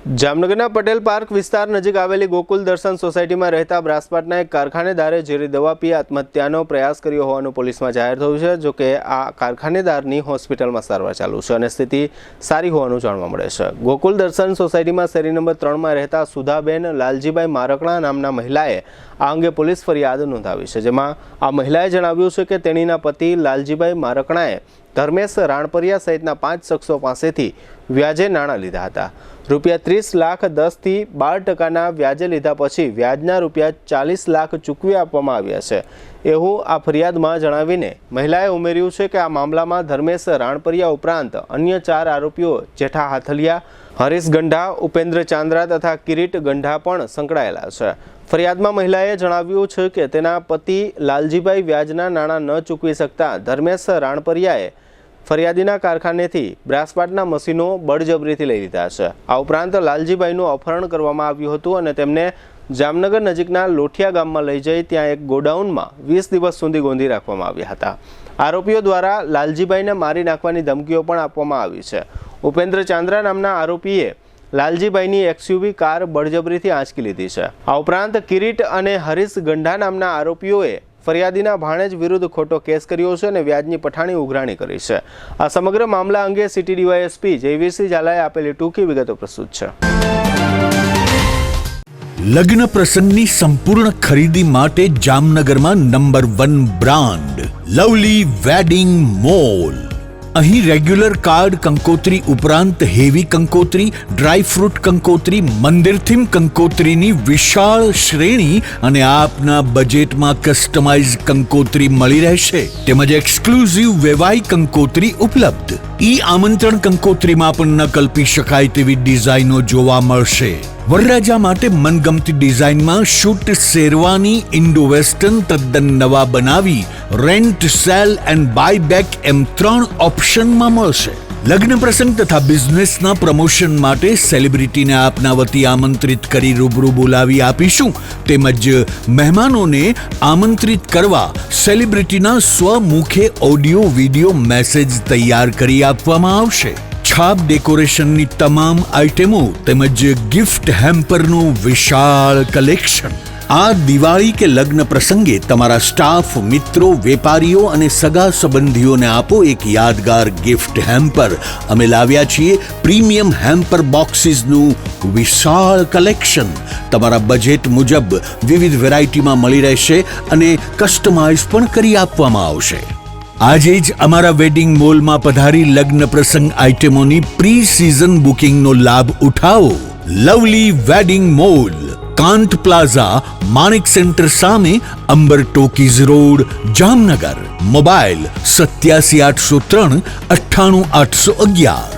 જામનગરના પટેલ પાર્ક વિસ્તાર નજીક આવેલી ગોકુલ દર્શન સોસાયટીમાં રહેતા બ્રાસપાટના એક કારખાનેદારે ઝેરી દવા પી આત્મહત્યાનો પ્રયાસ કર્યો હોવાનું પોલીસમાં જાહેર થયું છે। જો કે આ કારખાનેદારની હોસ્પિટલમાં સારવાર ચાલુ છે અને સ્થિતિ સારી હોવાનું જાણવા મળે છે। ગોકુલ દર્શન સોસાયટીમાં શેરી નંબર 3માં રહેતા સુધાબેન લાલજીભાઈ મારકણા નામના મહિલાએ આ અંગે પોલીસ ફરિયાદ નોંધાવી છે, જેમાં આ મહિલાએ જણાવ્યું છે કે તેણીના પતિ લાલજીભાઈ મારકણાએ ધર્મેશ રાણપરિયા સહિતના 5 શખ્સો પાસેથી વ્યાજે નાણાં લીધા હતા। રૂપિયા 30 લાખ 10 થી 12% વ્યાજે લીધા પછી વ્યાજના રૂપિયા 40 લાખ ચૂકવી આપવામાં આવ્યા છે એવું આ ફરિયાદમાં જણાવીને મહિલાએ ઉમેર્યું છે કે આ મામલામાં ધર્મેશ રાણપરિયા ઉપરાંત અન્ય 4 આરોપીઓ જેઠા હાથલિયા, હરીશ ગંઢા, ઉપેન્દ્ર ચાંદ્રા તથા કિરીટ ગંઢા પણ સંકળાયેલા છે। ફરિયાદમાં મહિલાએ જણાવ્યું છે કે તેના પતિ લાલજીભાઈ વ્યાજના નાણાં ન ચૂકવી શકતા ધર્મેશ રાણપરિયાએ ફરિયાદીના કારખાનેથી બ્રાસપાટના મશીનો બળજબરીથી લઈ લીધા છે। આ ઉપરાંત લાલજીભાઈનું અપહરણ કરવામાં આવ્યું હતું અને તેમને જામનગર નજીકના લોઠિયા ગામમાં લઈ જઈ ત્યાં એક ગોડાઉનમાં 20 દિવસ સુધી ગોંધી રાખવામાં આવ્યા હતા। આરોપીઓ દ્વારા લાલજીભાઈને મારી નાખવાની ધમકીઓ પણ આપવામાં આવી છે। ઉપેન્દ્ર ચાંદ્રા નામના આરોપીએ લાલજીભાઈની XUV કાર બળજબરીથી આંચકી લીધી છે। આ ઉપરાંત કિરીટ અને હરીશ ગંઢા નામના આરોપીઓએ ફરિયાદીના ભાણેજ વિરુદ્ધ ખોટો કેસ કર્યો છે અને વ્યાજની પઠાણી ઉઘરાણી કરી છે। આ સમગ્ર મામલા અંગે સિટી ડીવાયએસપી જયવીરસિંહ ઝાલાએ આપેલી ટૂંકી વિગતો પ્રસ્તુત છે। લગ્ન પ્રસંગની સંપૂર્ણ ખરીદી માટે જામનગરમાં number 1 brand lovely wedding mall. અહીં રેગ્યુલર કાર્ડ કંકોત્રી ઉપરાંત હેવી કંકોત્રી, ડ્રાયફ્રૂટ કંકોત્રી, મંદિર થીમ કંકોત્રીની વિશાળ શ્રેણી અને આપના બજેટમાં કસ્ટમાઇઝ કંકોત્રી મળી રહેશે, તેમજ એક્સક્લુઝિવ વેવાઈ કંકોત્રી ઉપલબ્ધ। ઈ આમંત્રણ કંકોત્રીમાં પણ ન કલ્પી શકાય તેવી ડિઝાઇનો જોવા મળશે। વરરાજા માટે મનગમતી ડિઝાઇનમાં શૂટ શેરવાની ઇન્ડો વેસ્ટર્ન તદ્દન નવા બનાવી rent, sale and buy back એમ 3 ઓપ્શનમાં મળશે। લગ્ન પ્રસંગ તથા બિઝનેસના પ્રમોશન માટે સેલિબ્રિટીને આપના વતી આમંત્રિત કરી રૂબરૂ બોલાવી આપીશું, તેમજ મહેમાનોને આમંત્રિત કરવા સેલિબ્રિટીના સ્વમુખે ઓડિયો વિડિયો મેસેજ તૈયાર કરી આપવામાં આવશે। છાપ ડેકોરેશનની તમામ આઇટમો તેમજ ગિફ્ટ હેમ્પરનું વિશાળ કલેક્શન। આ દિવાળી કે લગ્ન પ્રસંગે તમારા સ્ટાફ, મિત્રો, વેપારીઓ અને સગા સંબંધીઓને આપો એક યાદગાર ગિફ્ટ હેમ્પર। અમે લાવ્યા છીએ પ્રીમિયમ હેમ્પર બોક્સીસનું વિશાળ કલેક્શન। તમારા બજેટ મુજબ વિવિધ વેરાયટીમાં મળી રહેશે અને કસ્ટમાઇઝ પણ કરી આપવામાં આવશે। આજે જ અમારા વેડિંગ મોલમાં પધારી લગ્ન પ્રસંગ આઇટમોની પ્રી સિઝન બુકિંગનો લાભ ઉઠાવો। Lovely wedding mall, Kant plaza, Manik centre સામે, Amber talkies road, Jamnagar. Mobile 87 803 98 811।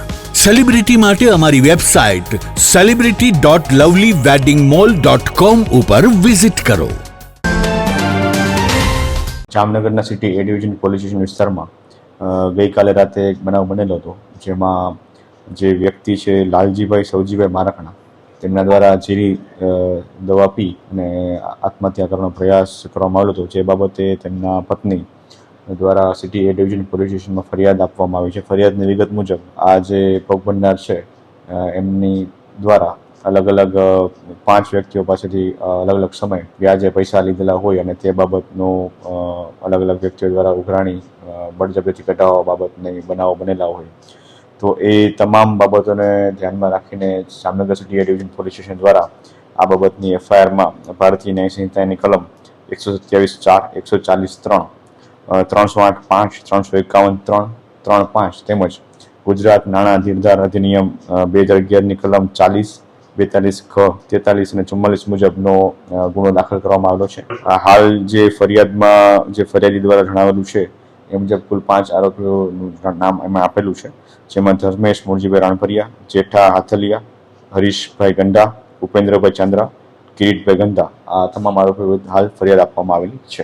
Celebrity માટે અમારી વેબસાઇટ celebrity.lovelyweddingmall.com ઉપર વિઝિટ કરો। જામનગરના city A division police station વિસ્તારમાં ગઈકાલે રાતે એક બનાવ બનેલો હતો, જેમાં જે વ્યક્તિ છે લાલજીભાઈ સવજીભાઈ મારકણા, તેમના દ્વારા ઝેરી દવા પી અને આત્મહત્યા કરવાનો પ્રયાસ કરવામાં આવ્યો હતો, જે બાબતે તેમના પત્ની દ્વારા સિટી એ ડિવિઝન પોલીસ સ્ટેશનમાં ફરિયાદ આપવામાં આવી છે। ફરિયાદની વિગત મુજબ આ જે ભોગ બનનાર છે એમની દ્વારા અલગ અલગ 5 વ્યક્તિઓ પાસેથી અલગ અલગ સમય વ્યાજે પૈસા લીધેલા હોય અને તે બાબતનો અલગ અલગ વ્યક્તિઓ દ્વારા ઉઘરાણી બળજબરીથી કઢાવવા બાબતની બનાવો બનેલા હોય, તો એ તમામ બાબતોને ધ્યાનમાં રાખીને Jamnagar city division police station દ્વારા આ બાબતની FIRમાં ભારતીય ન્યાય સંહિતાની કલમ 127(4), 140(3), 308(5), 351(3), 3(5) તેમજ ગુજરાત નાણાં ધીરધાર અધિનિયમ 2011ની કલમ 40, 42 ખ, 43 અને 44 મુજબનો ગુનો દાખલ કરવામાં આવેલો છે। હાલ જે ફરિયાદમાં જે ફરિયાદી દ્વારા જણાવેલું છે એ મુજબ કુલ 5 આરોપીઓનું નામ એમાં આપેલું છે, જેમાં ધર્મેશ મૂળજીભાઈ રાણપરિયા, જેઠા હાથલિયા, હરીશભાઈ ગંઢા, ઉપેન્દ્રભાઈ ચાંદ્રા, કિરીટભાઈ ગંઢા, આ તમામ આરોપીઓ હાલ ફરિયાદ આપવામાં આવેલી છે।